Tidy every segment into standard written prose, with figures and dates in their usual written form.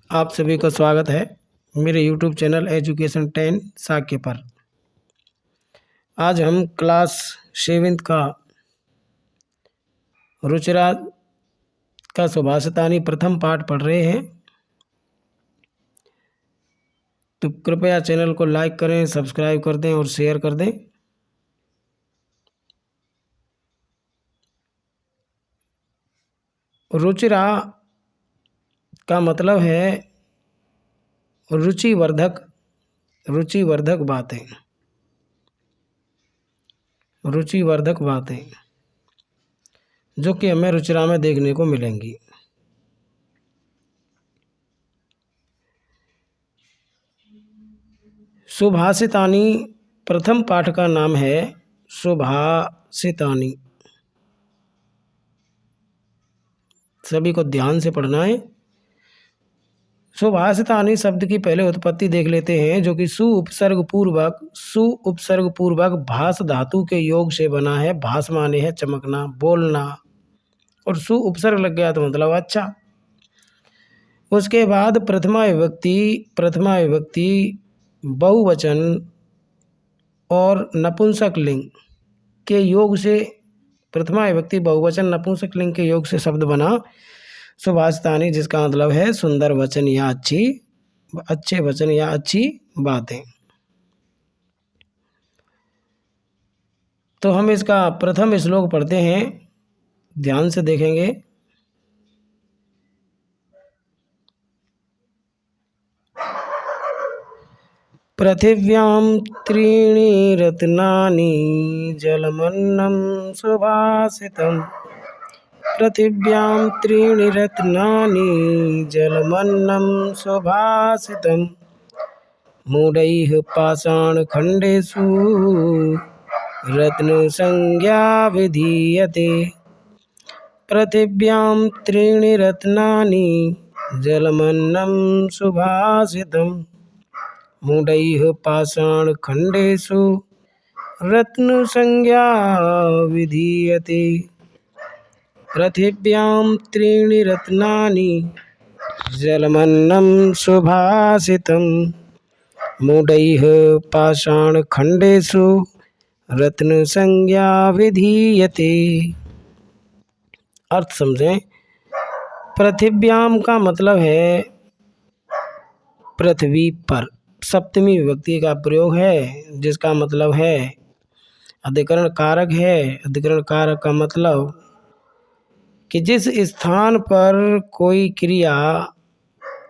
आप सभी का स्वागत है मेरे YouTube चैनल एजुकेशन 10 साक्य पर। आज हम क्लास 7 का रुचिरा का सुभाषितानी प्रथम पाठ पढ़ रहे हैं। तो कृपया चैनल को लाइक करें, सब्सक्राइब कर दें और शेयर कर दें। रुचिरा का मतलब है रुचिवर्धक बातें, रुचिवर्धक बातें जो कि हमें रुचिरा में देखने को मिलेंगी। सुभाषितानी प्रथम पाठ का नाम है सुभाषितानी। सभी को ध्यान से पढ़ना है। सुभाषितानी शब्द की पहले उत्पत्ति देख लेते हैं, जो कि सु उपसर्ग पूर्वक भास धातु के योग से बना है। भास माने है चमकना, बोलना, और सु उपसर्ग लग गया तो मतलब अच्छा। उसके बाद प्रथमा विभक्ति बहुवचन और नपुंसक लिंग के योग से, प्रथमा विभक्ति बहुवचन नपुंसक लिंग के योग से शब्द बना सुभाषितानी, जिसका मतलब है सुंदर वचन या अच्छे वचन या अच्छी बातें। तो हम इसका प्रथम श्लोक पढ़ते हैं, ध्यान से देखेंगे। पृथिव्यां त्रीणि रत्नानि जलमन्नं सुभाषितम्। पृथिव्यां त्रीणि रत्नानि जलमन्नं सुभाषितम्। मूढैः पाषाणखण्डेषु रत्नसंज्ञा विधीयते। पृथिव्यां त्रीणि रत्नानि जलमन्नं सुभाषितम्। मूढैः पाषाणखण्डेषु रत्नसंज्ञा विधीयते। पृथिव्यां त्रीणि रत्नानि जलमन्नं सुभाषितम्। मूढैः पाषाणखण्डेषु रत्नसंज्ञा विधीयते। अर्थ समझें। पृथिव्याम का मतलब है पृथ्वी पर। सप्तमी विभक्ति का प्रयोग है, जिसका मतलब है अधिकरण कारक है। अधिकरण कारक का मतलब कि जिस स्थान पर कोई क्रिया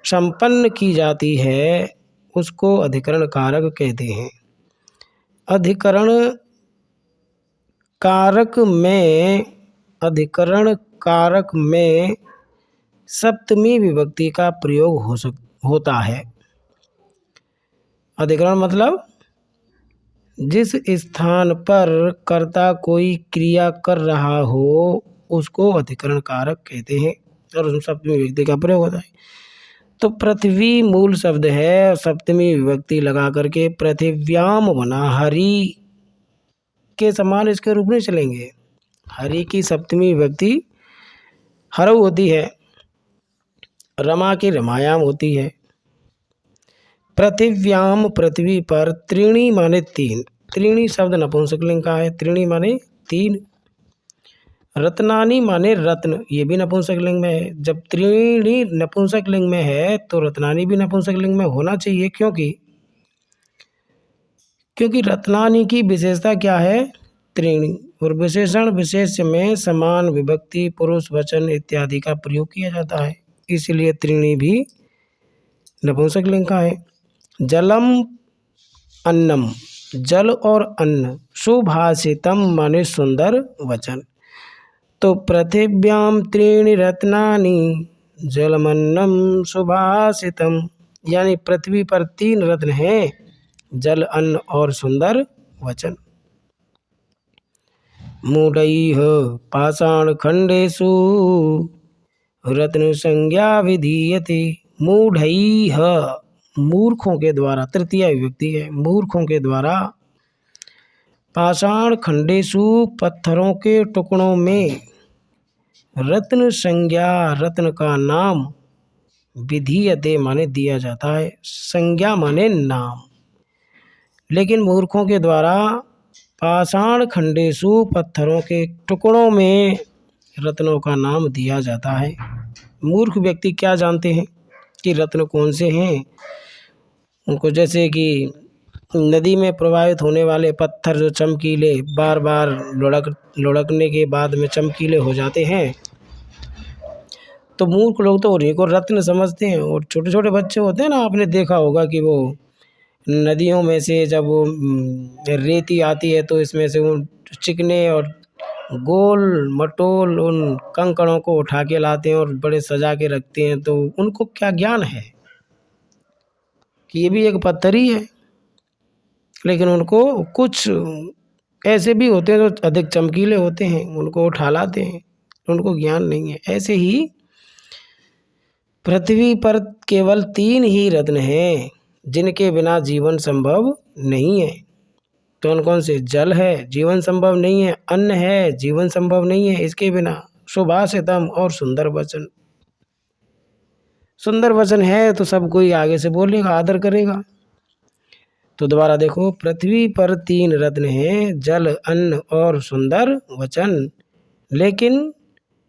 संपन्न की जाती है उसको अधिकरण कारक कहते हैं। अधिकरण कारक में सप्तमी विभक्ति का प्रयोग होता है। अधिकरण मतलब जिस स्थान पर कर्ता कोई क्रिया कर रहा हो उसको अधिकरण कारक कहते हैं, और उसमें सप्तमी विभक्ति का प्रयोग होता है। तो पृथ्वी मूल शब्द है, और सप्तमी विभक्ति लगा करके पृथिव्याम बना। हरि के समान इसके रूप में चलेंगे। हरि की सप्तमी विभक्ति हरऊ होती है, रमा की रमायाम होती है। पृथिव्याम पृथ्वी पर, त्रीणि माने तीन। त्रीणि शब्द नपुंसकलिंग का है, त्रीणि माने तीन। रत्नानी माने रत्न, ये भी नपुंसकलिंग में है। जब त्रीणि नपुंसकलिंग में है तो रत्नानी भी नपुंसकलिंग में होना चाहिए, क्योंकि रत्नानी की विशेषता क्या है? त्रीणि। और विशेषण विशेष्य में समान विभक्ति, पुरुष वचन इत्यादि का प्रयोग किया जाता है, इसलिए त्रीणि भी नपुंसकलिंग का है। जलम अन्नम, जल और अन्न। सुभाषितम माने सुंदर वचन। तो पृथिव्याम त्रीणि रत्नानि जलमन्नम सुभाषितम, यानी पृथ्वी पर तीन रत्न हैं, जल, अन्न और सुंदर वचन। मूढैः पाषाणखण्डेषु रत्नसंज्ञा विधीयते। मूढैः, मूर्खों के द्वारा, तृतीया विभक्ति है, मूर्खों के द्वारा। पाषाणखण्डेषु, पत्थरों के टुकड़ों में। रत्न संज्ञा, रत्न का नाम विधीयते माने दिया जाता है, संज्ञा माने नाम। लेकिन मूर्खों के द्वारा पाषाण खंडेशु पत्थरों के टुकड़ों में रत्नों का नाम दिया जाता है। मूर्ख व्यक्ति क्या जानते हैं कि रत्न कौन से हैं। उनको जैसे कि नदी में प्रवाहित होने वाले पत्थर जो चमकीले बार बार लुढ़कने के बाद में चमकीले हो जाते हैं, तो मूर्ख लोग तो उन्हीं को रत्न समझते हैं। और छोटे छोटे बच्चे होते हैं ना, आपने देखा होगा कि वो नदियों में से जब वो रेती आती है तो इसमें से उन चिकने और गोल मटोल उन कंकड़ों को उठा के लाते हैं और बड़े सजा के रखते हैं। तो उनको क्या ज्ञान है कि ये भी एक पत्थर ही है। लेकिन उनको कुछ ऐसे भी होते हैं जो अधिक चमकीले होते हैं, उनको उठा लाते हैं, उनको ज्ञान नहीं है। ऐसे ही पृथ्वी पर केवल 3 ही रत्न हैं जिनके बिना जीवन संभव नहीं है। कौन कौन से? जल है, जीवन संभव नहीं है। अन्न है, जीवन संभव नहीं है इसके बिना। सुभाषितम और सुंदर वचन। सुंदर वचन है तो सब कोई आगे से बोलेगा, आदर करेगा। तो दोबारा देखो, पृथ्वी पर 3 रत्न हैं, जल, अन्न और सुंदर वचन। लेकिन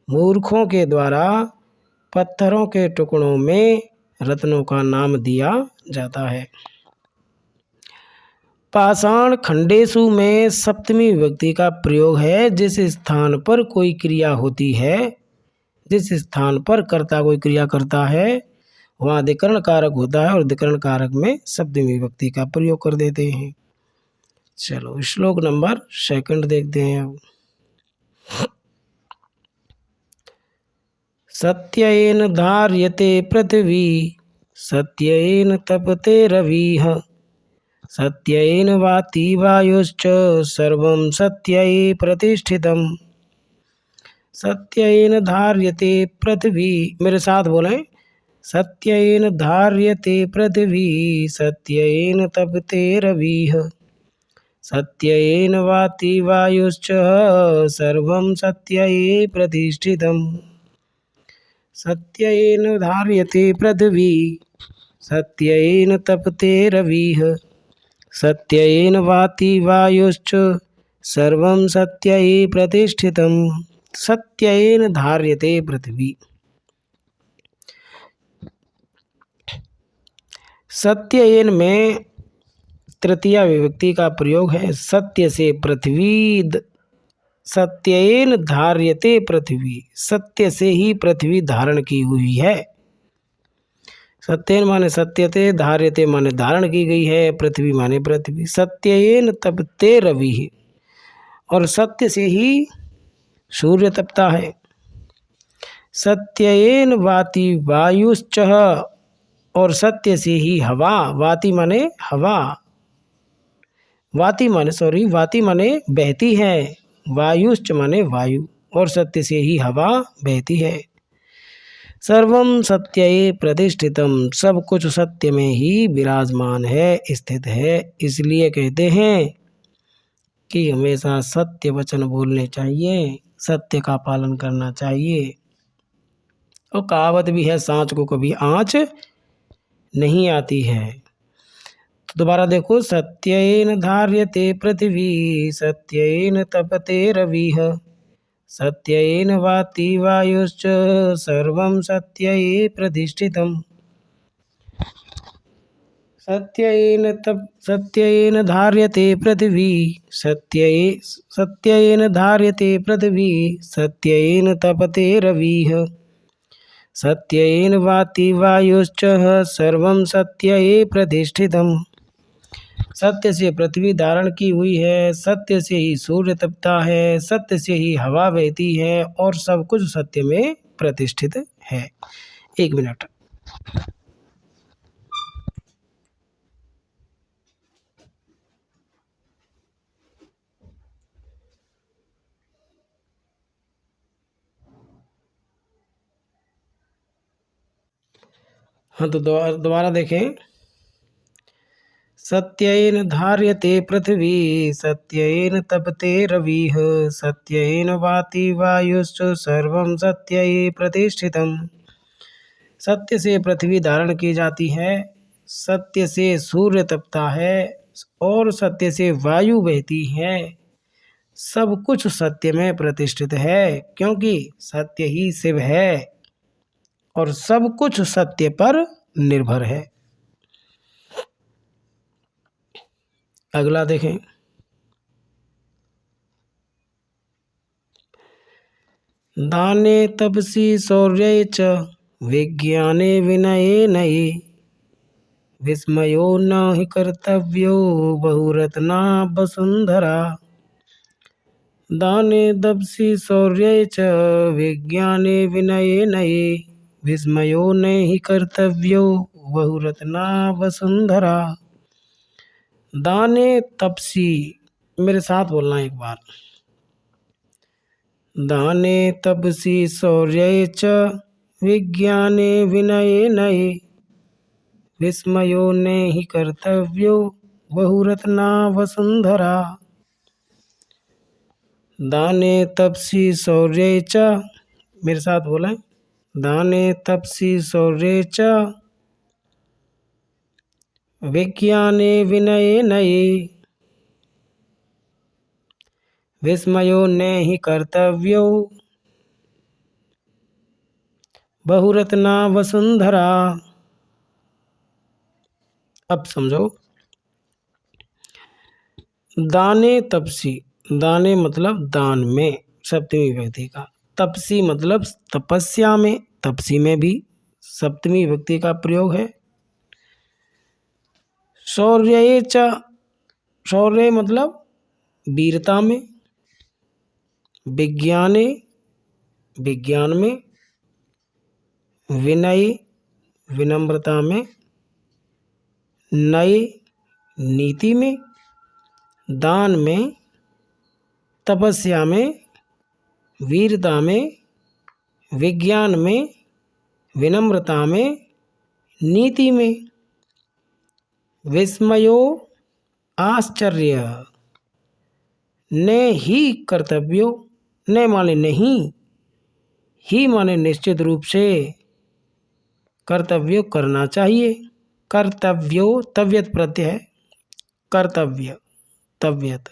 मूर्खों के द्वारा पत्थरों के टुकड़ों में रत्नों का नाम दिया जाता है। पाषाण खंडेशु में सप्तमी विभक्ति का प्रयोग है। जिस स्थान पर कोई क्रिया होती है, जिस स्थान पर कर्ता कोई क्रिया करता है, वहाँ अधिकरण कारक होता है और अधिकरण कारक में सप्तमी विभक्ति का प्रयोग कर देते हैं। चलो श्लोक नंबर 2 देखते हैं अब। सत्येन धार्यते पृथ्वी, सत्येन तपते रविः, सत्येन वाति वायुश्च, सर्वं सत्यै प्रतिष्ठितम्। सत्येन धार्यते पृथ्वी, मेरे साथ बोलें। सत्येन धार्यते पृथ्वी, सत्येन तपते रविः, सत्येन वाति वायुश्च, सर्वं सत्यै प्रतिष्ठितम्। सत्येन धार्यते पृथ्वी, सत्येन तपते रविः, सत्येन वाति वायुश्च, सर्वं सत्यै प्रतिष्ठितम्। सत्येन धार्यते पृथ्वी। सत्येन में तृतीया विभक्ति का प्रयोग है। सत्य से पृथ्वी, सत्येन धार्यते पृथ्वी, सत्य से ही पृथ्वी धारण की हुई है। सत्येन माने सत्यते, धार्यते माने धारण की गई है, पृथ्वी माने पृथ्वी। सत्येन तपते रवि, और सत्य से ही सूर्य तपता है। सत्येन वाति वायुश्च, और सत्य से ही हवा, वाति माने हवा, वाति माने बहती है, वायुश्च माने वायु, और सत्य से ही हवा बहती है। सर्वं सत्यै प्रतिष्ठितम, सब कुछ सत्य में ही विराजमान है, स्थित है। इसलिए कहते हैं कि हमेशा सत्य वचन बोलने चाहिए, सत्य का पालन करना चाहिए। और कहावत भी है, सांच को कभी आँच नहीं आती है। तो दोबारा देखो, सत्येन धार्यते पृथ्वी, सत्येन तपते रविः, सत्येन वाति वायुश्च, सर्वं सत्यै प्रतिष्ठितम्। सत्येन धार्यते पृथ्वी, सत्येन धार्यते पृथ्वी, सत्येन तपते रविः, सत्येन वाति वायुश्च, सर्वं सत्यै प्रतिष्ठितम्। सत्य से पृथ्वी धारण की हुई है, सत्य से ही सूर्य तपता है, सत्य से ही हवा बहती है, और सब कुछ सत्य में प्रतिष्ठित है। 1 मिनट। हाँ, तो दोबारा देखें। सत्येन धार्यते पृथ्वी, सत्येन तपते रविः, सत्येन वाति वायुश्च, सर्वं सत्यै प्रतिष्ठितम्। सत्य से पृथ्वी धारण की जाती है, सत्य से सूर्य तपता है और सत्य से वायु बहती है। सब कुछ सत्य में प्रतिष्ठित है, क्योंकि सत्य ही शिव है और सब कुछ सत्य पर निर्भर है। अगला देखें। दाने तपसि शौर्ये च विज्ञाने विनये नये विस्मयो न हि कर्तव्यो बहुरत्ना वसुंधरा। दाने तपसि शौर्ये च विज्ञाने विनये नये विस्मयो न हि कर्तव्यो बहुरत्ना वसुंधरा। दाने तपसि, मेरे साथ बोलना एक बार। दाने तपसि शौर्ये च विज्ञाने विनये नये विस्मयो न हि कर्तव्यो बहुरत्ना वसुंधरा। दाने तपसि शौर्ये च, मेरे साथ बोलें। दाने तपसि शौर्ये च विज्ञाने विनये नये विस्मयो न हि कर्तव्यो बहुरत्ना वसुंधरा। अब समझो। दाने तपसी, दाने मतलब दान में, सप्तमी विभक्ति का। तपसी मतलब तपस्या में, तपसी में भी सप्तमी विभक्ति का प्रयोग है। शौर्ये च, शौर्य मतलब वीरता में। विज्ञाने, विज्ञान में। विनय, विनम्रता में। नये, नीति में। दान में, तपस्या में, वीरता में, विज्ञान में, विनम्रता में, नीति में। विस्मयो आश्चर्य, न ही कर्तव्यो, न माने नहीं, ही माने निश्चित रूप से, कर्तव्य करना चाहिए। कर्तव्यो तव्यत प्रत्यय है, कर्तव्य तव्यत।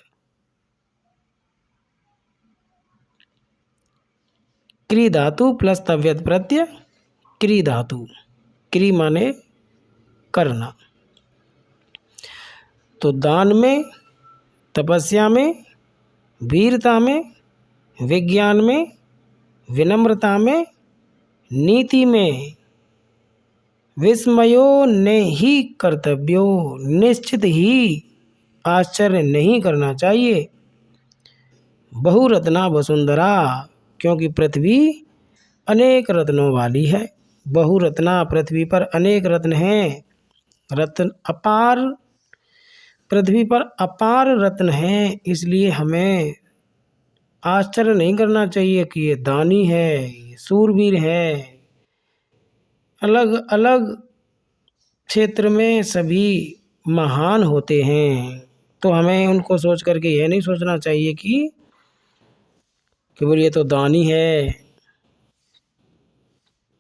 क्री धातु प्लस तव्यत प्रत्यय, क्री धातु। क्री माने करना। तो दान में, तपस्या में, वीरता में, विज्ञान में, विनम्रता में, नीति में। विस्मयो न ही कर्तव्यो, निश्चित ही आश्चर्य नहीं करना चाहिए। बहुरत्ना वसुंधरा, क्योंकि पृथ्वी अनेक रत्नों वाली है। बहुरत्ना, पृथ्वी पर अनेक रत्न हैं। रत्न अपार, पृथ्वी पर अपार रत्न हैं, इसलिए हमें आश्चर्य नहीं करना चाहिए कि ये दानी है, ये सूरवीर है। अलग अलग क्षेत्र में सभी महान होते हैं, तो हमें उनको सोच करके यह नहीं सोचना चाहिए कि केवल ये तो दानी है।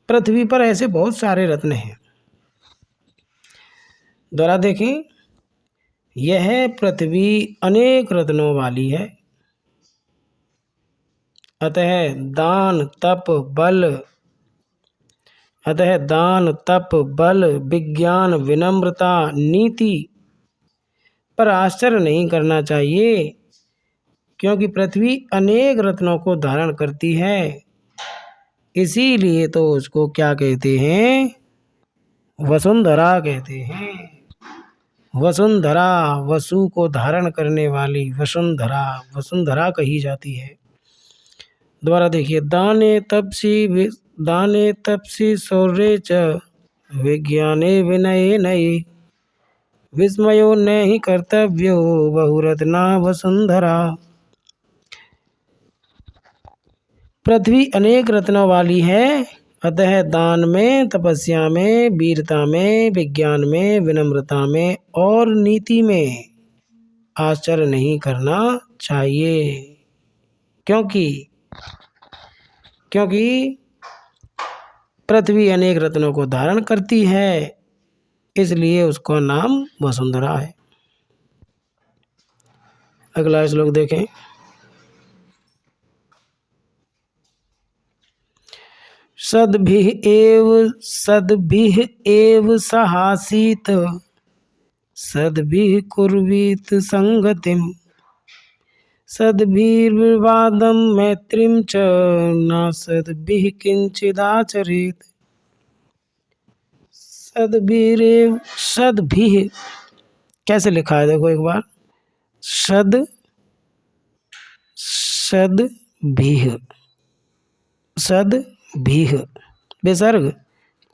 पृथ्वी पर ऐसे बहुत सारे रत्न हैं। दोबारा देखें। यह पृथ्वी अनेक रत्नों वाली है, अतः दान तप बल, अतः दान तप बल विज्ञान विनम्रता नीति पर आश्चर्य नहीं करना चाहिए, क्योंकि पृथ्वी अनेक रत्नों को धारण करती है। इसीलिए तो उसको क्या कहते हैं? वसुंधरा कहते हैं। वसुंधरा, वसु को धारण करने वाली वसुंधरा, वसुंधरा कही जाती है। दोबारा देखिए। दाने तपसि शौर्ये च विज्ञाने विनये नये विस्मयो न हि कर्तव्यो बहुरत्ना वसुंधरा। पृथ्वी अनेक रत्नों वाली है, अतः दान में, तपस्या में, वीरता में, विज्ञान में, विनम्रता में और नीति में आश्चर्य नहीं करना चाहिए, क्योंकि पृथ्वी अनेक रत्नों को धारण करती है, इसलिए उसका नाम वसुंधरा है। अगला श्लोक देखें। सद्भिः एव सहासीत सद्भिः कुर्वीत संगतिम सद्भिर्विवादं मैत्रीं च न सद्भिः किंचिदाचरेत्। सद्भिः कैसे लिखा है देखो एक बार। सद्भिः विसर्ग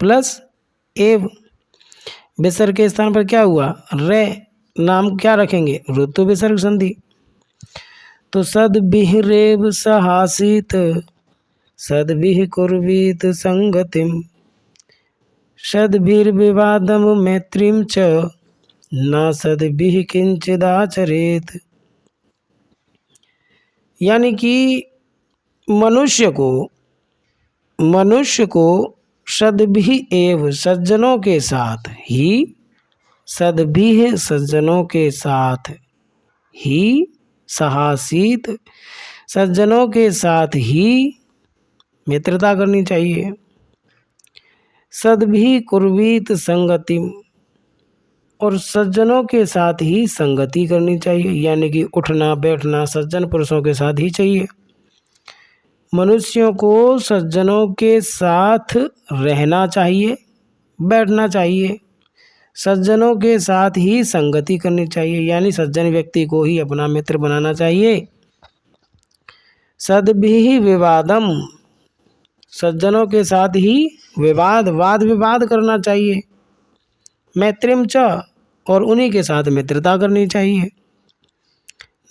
प्लस एव, विसर्ग के स्थान पर क्या हुआ रे, नाम क्या रखेंगे ऋतु विसर्ग संधि। तो सद्भिः रेव सहासीत सद्भिः कुर्वीत संगतिम सद्भिर्विवादं मैत्रीं च न सद्भिः किंचिदाचरेत्। यानी कि मनुष्य को सद्भिः एव सज्जनों के साथ ही, सद्भिः सज्जनों के साथ ही, सहासीत सज्जनों के साथ ही मित्रता करनी चाहिए। सद्भिः कुर्वीत संगतिम, और सज्जनों के साथ ही संगति करनी चाहिए, यानी कि उठना बैठना सज्जन पुरुषों के साथ ही चाहिए। मनुष्यों को सज्जनों के साथ रहना चाहिए, बैठना चाहिए, सज्जनों के साथ ही संगति करनी चाहिए, यानी सज्जन व्यक्ति को ही अपना मित्र बनाना चाहिए। सद्भिः विवादम, सज्जनों के साथ ही वाद विवाद करना चाहिए। मैत्रीं च, और उन्हीं के साथ मित्रता करनी चाहिए।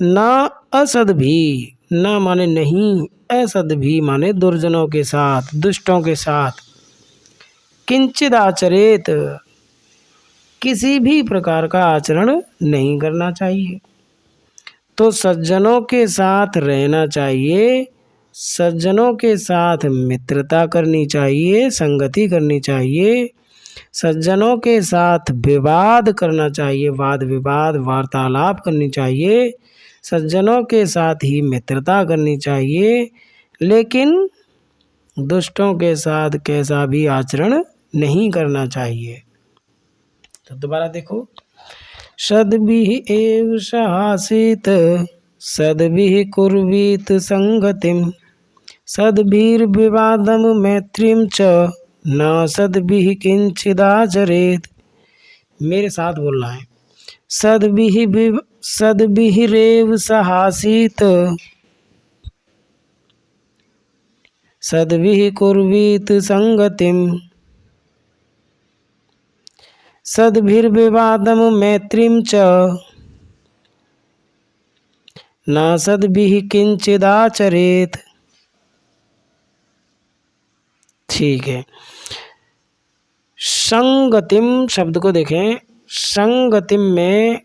ना असद्भिः, ना माने नहीं, असद्भिः माने दुर्जनों के साथ, दुष्टों के साथ। किंचित आचरेत, किसी भी प्रकार का आचरण नहीं करना चाहिए। तो सज्जनों के साथ रहना चाहिए, सज्जनों के साथ मित्रता करनी चाहिए, संगति करनी चाहिए, सज्जनों के साथ विवाद करना चाहिए, वाद विवाद वार्तालाप करनी चाहिए, सज्जनों के साथ ही मित्रता करनी चाहिए, लेकिन दुष्टों के साथ कैसा भी आचरण नहीं करना चाहिए। तो दोबारा देखो। सद्भिः एव सहासीत सद्भिः कुर्वीत संगतिम सद्भिर्विवादं मैत्रीं च न सद्भिः किंचिदाचरेत्। मेरे साथ बोलना है। सद्भिः रेव सहासीत सद्भिः कुर्वीत संगतिम सद्भिर्विवादं मैत्रीं च न सद्भिः किंचिदाचरेत्। ठीक है। संगतिम शब्द को देखें। संगतिम में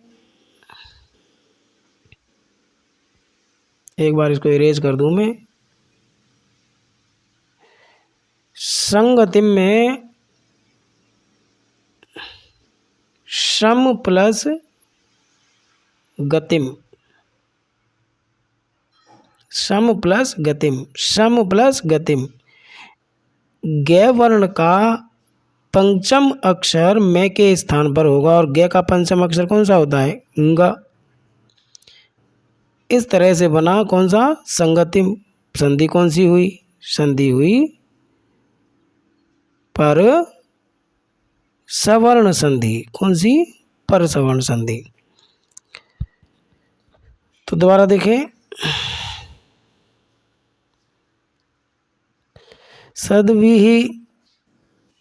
एक बार इसको इरेज कर दूं मैं। संगतिम में सम प्लस गतिम, सम प्लस गतिम, सम प्लस गतिम। ग वर्ण का पंचम अक्षर मैं के स्थान पर होगा और ग का पंचम अक्षर कौन सा होता है ग। इस तरह से बना कौन सा संगतिम। संधि कौन सी हुई, संधि हुई पर सवर्ण संधि। कौन सी, पर सवर्ण संधि। तो दोबारा देखें।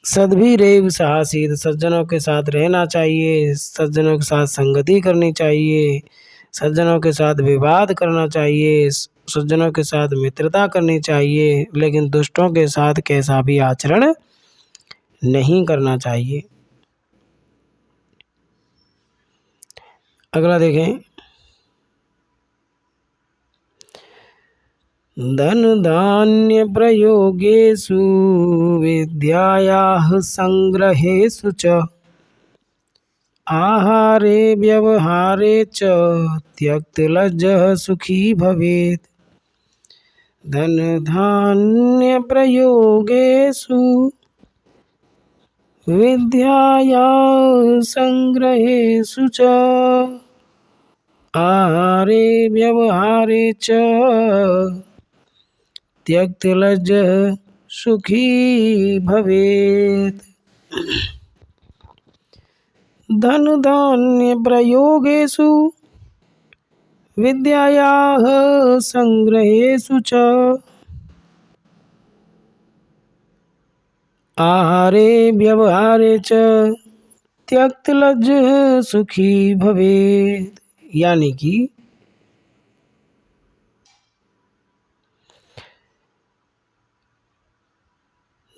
सद्भिः रेव सहासीत, सज्जनों के साथ रहना चाहिए, सज्जनों के साथ संगति करनी चाहिए, सज्जनों के साथ विवाद करना चाहिए, सज्जनों के साथ मित्रता करनी चाहिए, लेकिन दुष्टों के साथ कैसा भी आचरण नहीं करना चाहिए। अगला देखें। धनधान्यप्रयोगेषु विद्यायाः सङ्ग्रहेषु च आहारे व्यवहारे च त्यक्तलज्जः सुखी भवेत्। धनधान्यप्रयोगेषु विद्यायाः सङ्ग्रहेषु च आहारे व्यवहारे च त्यक्तलज्जः सुखी भवेत्। धनधान्यप्रयोगेषु विद्यायाः सङ्ग्रहेषु च आहारे व्यवहारे च त्यक्तलज्जः सुखी भवेत्। यानी कि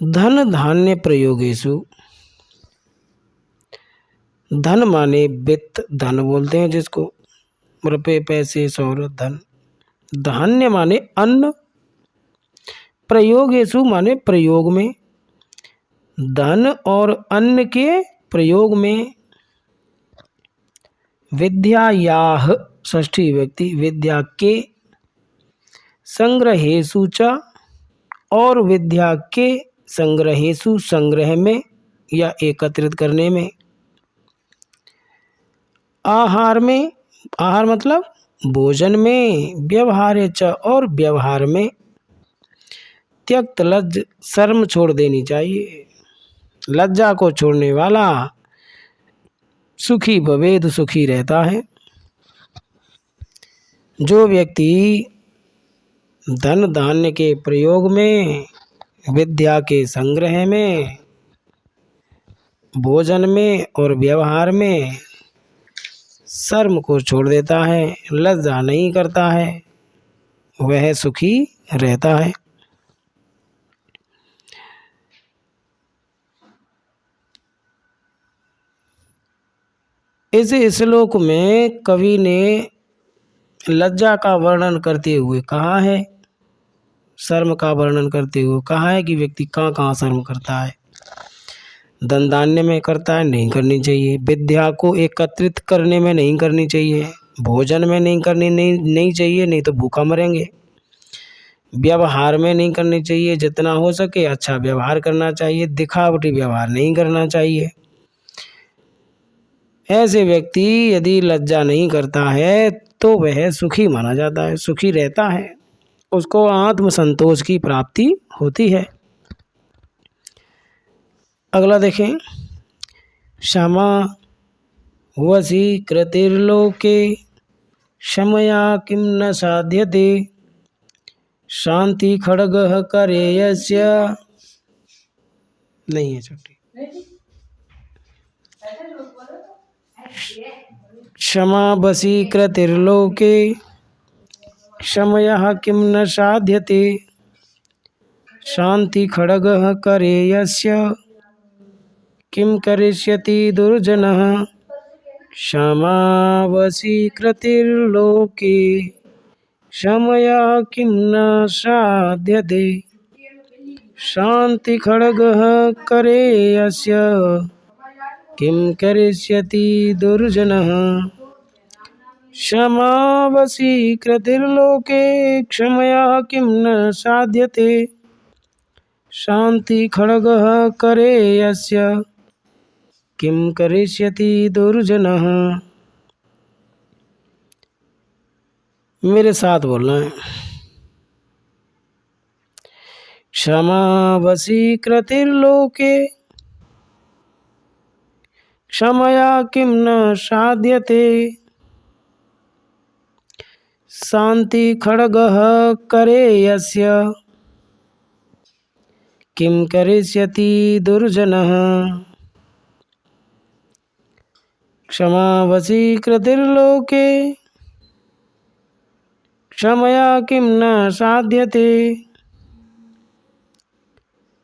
धन धान्य प्रयोगेषु, धन माने वित्त, धन बोलते हैं जिसको, रुपये पैसे शौहरत धन। धान्य माने अन्न, प्रयोगेषु माने प्रयोग में। धन और अन्न के प्रयोग में विद्यायाः षष्ठी विभक्ति, विद्या के, संग्रहेषु च और विद्या के संग्रहेषु संग्रह में या एकत्रित करने में, आहार में, आहार मतलब भोजन में, व्यवहार च और व्यवहार में, त्यक्त लज्ज शर्म छोड़ देनी चाहिए, लज्जा को छोड़ने वाला सुखी भवेद सुखी रहता है। जो व्यक्ति धन धान्य के प्रयोग में, विद्या के संग्रह में, भोजन में और व्यवहार में शर्म को छोड़ देता है, लज्जा नहीं करता है, वह सुखी रहता है। इस श्लोक में कवि ने लज्जा का वर्णन करते हुए कहा है, शर्म का वर्णन करते हुए कहा है कि व्यक्ति कहाँ कहाँ शर्म करता है। धन धान्य में करता है, नहीं करनी चाहिए। विद्या को एकत्रित करने में नहीं करनी चाहिए। भोजन में नहीं करनी नहीं चाहिए, नहीं तो भूखा मरेंगे। व्यवहार में नहीं करनी चाहिए, जितना हो सके अच्छा व्यवहार करना चाहिए, दिखावटी व्यवहार नहीं करना चाहिए। ऐसे व्यक्ति यदि लज्जा नहीं करता है तो वह सुखी माना जाता है, सुखी रहता है, उसको आत्म संतोष की प्राप्ति होती है। अगला देखें, क्षमा वशी कृतिर्लोके क्षमया किं न साध्यते शांति खड्गः करेयस्य। नहीं है छुट्टी। क्षमा वशी कृतिर्लोके क्षमया किं न साध्यते शांति खड्गः करेयस्य किं करिष्यति दुर्जनः। क्षमा वशी कृतिर्लोके क्षमया किं न साध्यते शांति खड्गः करेयस्य किं करिष्यति दुर्जनः। क्षमा वशी कृतिर्लोके क्षमया किं न साध्यते शांति खड्गः करेयस्य किं करिष्यति दुर्जनः। मेरे साथ बोलना है। क्षमा वशी कृतिर्लोके क्षमया किं न साध्यते शांति खड्गः करेयस्य किं करिष्यति दुर्जनः। क्षमा वशी कृतिर्लोके क्षमया किं न साध्यते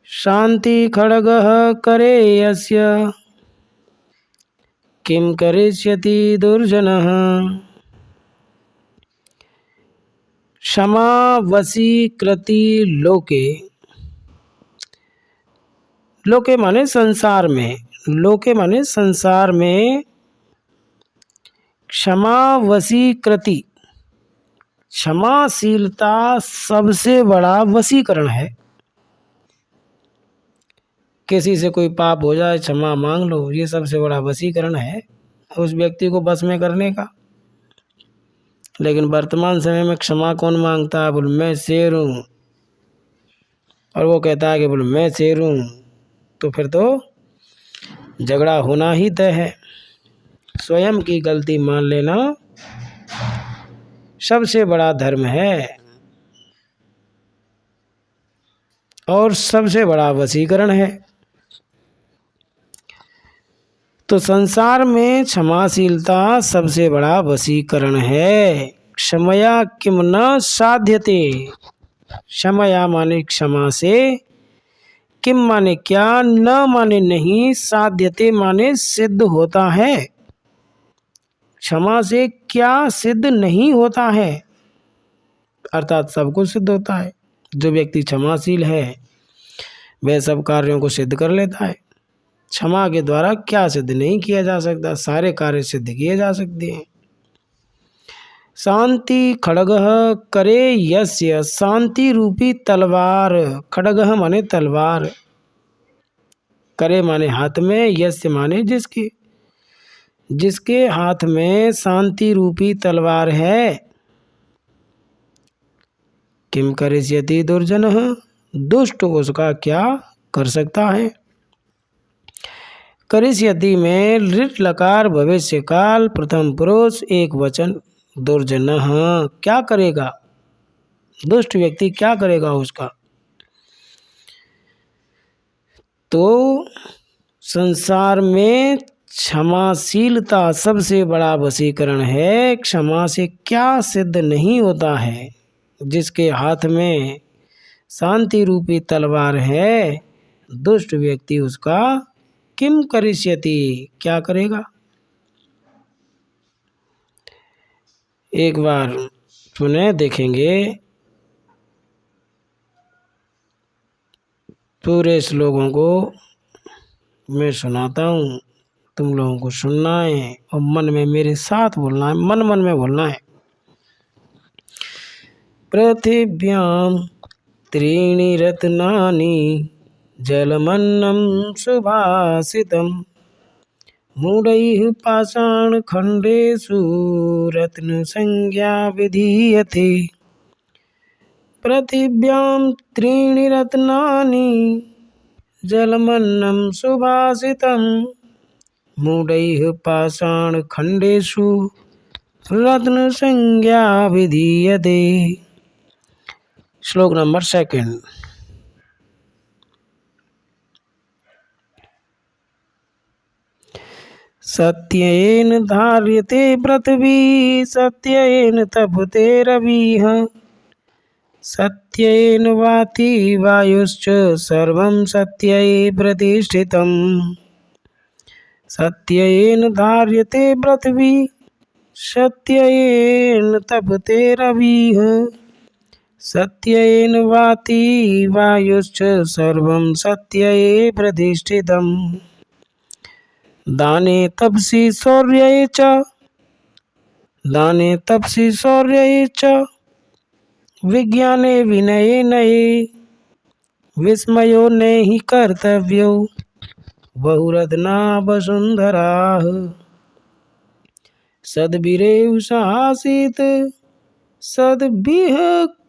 शांति खड्गः करेयस्य किं करिष्यति दुर्जनः। क्षमा वशीकृति लोके, लोके माने संसार में, लोके माने संसार में, क्षमा वशीकृति, क्षमाशीलता सबसे बड़ा वशीकरण है। किसी से कोई पाप हो जाए क्षमा मांग लो, ये सबसे बड़ा वशीकरण है उस व्यक्ति को बस में करने का। लेकिन वर्तमान समय में क्षमा कौन मांगता है? बोल मैं शेर हूँ, और वो कहता है कि बोल मैं शेर हूँ, तो फिर तो झगड़ा होना ही तय है। स्वयं की गलती मान लेना सबसे बड़ा धर्म है और सबसे बड़ा वशीकरण है। तो संसार में क्षमाशीलता सबसे बड़ा वशीकरण है। क्षमया किम न साध्यते, क्षमया माने क्षमा से, किम माने क्या, न माने नहीं, साध्यते माने सिद्ध होता है। क्षमा से क्या सिद्ध नहीं होता है, अर्थात सब कुछ सिद्ध होता है। जो व्यक्ति क्षमाशील है वह सब कार्यों को सिद्ध कर लेता है। क्षमा के द्वारा क्या सिद्ध नहीं किया जा सकता, सारे कार्य सिद्ध किए जा सकते हैं। शांति खड्गः करे यस्य, शांति रूपी तलवार, खड्गः माने तलवार, करे माने हाथ में, यस्य माने जिसके, जिसके हाथ में शांति रूपी तलवार है। किम करिष्यति दुर्जनः, दुष्ट उसका क्या कर सकता है। करिष्यति में लृट लकार भविष्य काल प्रथम पुरुष एक वचन, दुर्जनः क्या करेगा, दुष्ट व्यक्ति क्या करेगा उसका। तो संसार में क्षमाशीलता सबसे बड़ा वशीकरण है। क्षमा से क्या सिद्ध नहीं होता है, जिसके हाथ में शांति रूपी तलवार है, दुष्ट व्यक्ति उसका किम करिष्यति क्या करेगा। एक बार सुने देखेंगे, पूरे श्लोकों को मैं सुनाता हूँ, तुम लोगों को सुनना है और मन में मेरे साथ बोलना है, मन मन में बोलना है। पृथिव्यां त्रीणि रत्नानि जलमन्नं सुभाषितं मूढैः पाषाणखण्डेषु रत्नसंज्ञा विधीयते। पृथिव्यां त्रीणि रत्नानि जलमन्नं सुभाषितं मूढैः पाषाणखण्डेषु रत्नसंज्ञा विधीयते। श्लोक नंबर 2। सत्येन धार्यते पृथ्वी सत्येन तपते रविः सत्येन वाति वायुश्च सर्वं सत्यै प्रतिष्ठितम्। सत्येन धार्यते पृथ्वी सत्येन तपते रविः सत्येन वाति वायुश्च सर्वं सत्यै प्रतिष्ठितम्। दाने तपसि शौर्ये च, दाने तपसि शौर्ये च विज्ञाने विनये नये विस्मयो नहि कर्तव्यो बहुरत्ना वसुंधराः। सद्भिरेव साहासीत सद्भिः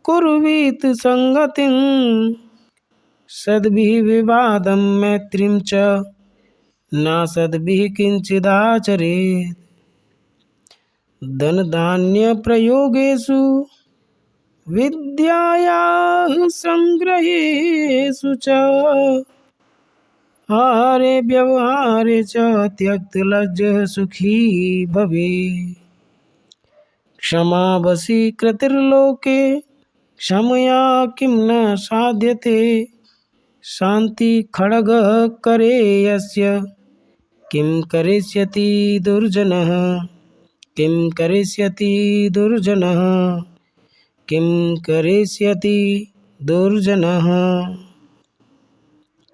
कुर्वीत संगतिं सद्भिः विवादं मैत्रीं च न सद्भिः किंचिदाचरेत्। धन धान्य प्रयोगेषु विद्यायाः संग्रहेषु च आहारे व्यवहारे च त्यक्तलज्जः सुखी भवेत्। क्षमा वशीकृतिर्लोके क्षमया किं न साध्यते शांति खड्गः करे यस्य किं करिष्यति दुर्जनः किं करिष्यति दुर्जनः किम करिष्यति दुर्जनः।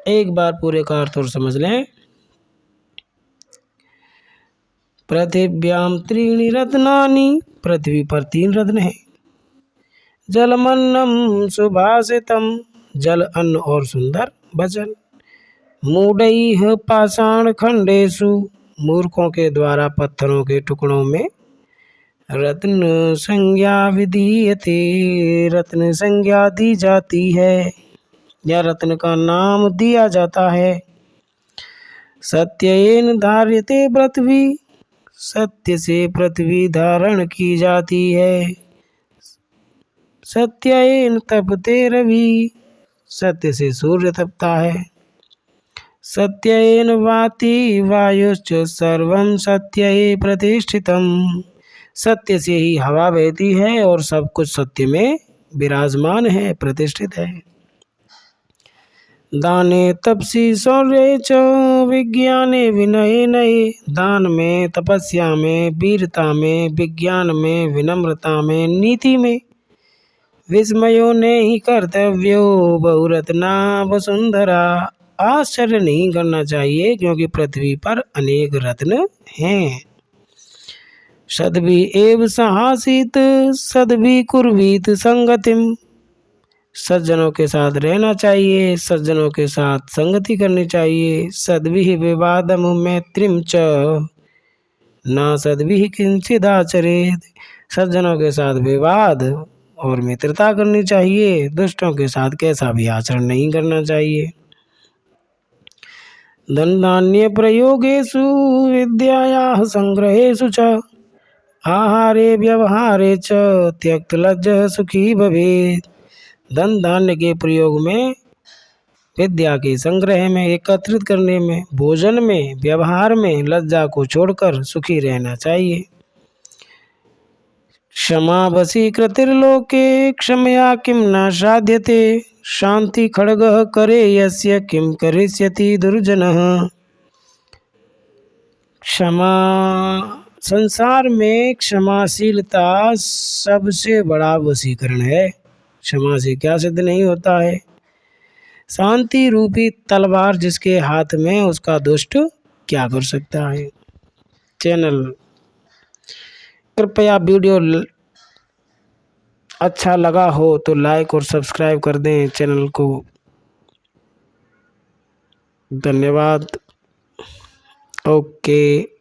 एक बार पूरे का अर्थ और समझ लें। पृथिव्याम त्रीणि रत्नानि, पृथ्वी पर 3 रत्न हैं। जलमन्नम सुभाषितम, जल अन्न और सुंदर वचन। मूढ़ैः पाषाण खंडेषु, मूर्खों के द्वारा पत्थरों के टुकड़ों में। रत्न संज्ञा विधीयते, रत्न संज्ञा दी जाती है या रत्न का नाम दिया जाता है। सत्येन धार्यते पृथ्वी, सत्य से पृथ्वी धारण की जाती है। सत्येन तपते रवि, सत्य से सूर्य तपता है। सत्येन वाति वायुश्च सर्वं सत्ये प्रतिष्ठितम्, सत्य से ही हवा बहती है और सब कुछ सत्य में विराजमान है, प्रतिष्ठित है। दाने तपसी शौर्ये च विज्ञाने विनये नये, दान में, तपस्या में, वीरता में, विज्ञान में, विनम्रता में, नीति में। विस्मयो ने ही कर्तव्यो बहुरत्ना वसुंधरा, आश्चर्य नहीं करना चाहिए क्योंकि पृथ्वी पर अनेक रत्न हैं। सद्भि एव सहासीत सद्भि कुर्वीत संगतिम, सज्जनों के साथ रहना चाहिए, सज्जनों के साथ संगति करनी चाहिए। सद्भिः विवादम मैत्रीम च न सद्भिः किंचिदाचरेत्, सज्जनों के साथ विवाद और मित्रता करनी चाहिए, दुष्टों के साथ कैसा भी आचरण नहीं करना चाहिए। धन धान्य प्रयोगेषु विद्यायाः संग्रहेषु च आहारे व्यवहारे च त्यक्त लज्जः सुखी भवेत्, धन धान्य के प्रयोग में, विद्या के संग्रह में, एकत्रित करने में, भोजन में, व्यवहार में लज्जा को छोड़कर सुखी रहना चाहिए। क्षमा वशीकृतिर्लोके क्षमया किं न साध्यते, शांति खड्गः करे यस्य किं करिष्यति दुर्जनः। क्षमा, संसार में क्षमाशीलता सबसे बड़ा वशीकरण है। क्षमा से क्या सिद्ध नहीं होता है। शांति रूपी तलवार जिसके हाथ में, उसका दुष्ट क्या कर सकता है। चैनल कृपया वीडियो अच्छा लगा हो तो लाइक और सब्सक्राइब कर दें चैनल को। धन्यवाद। ओके।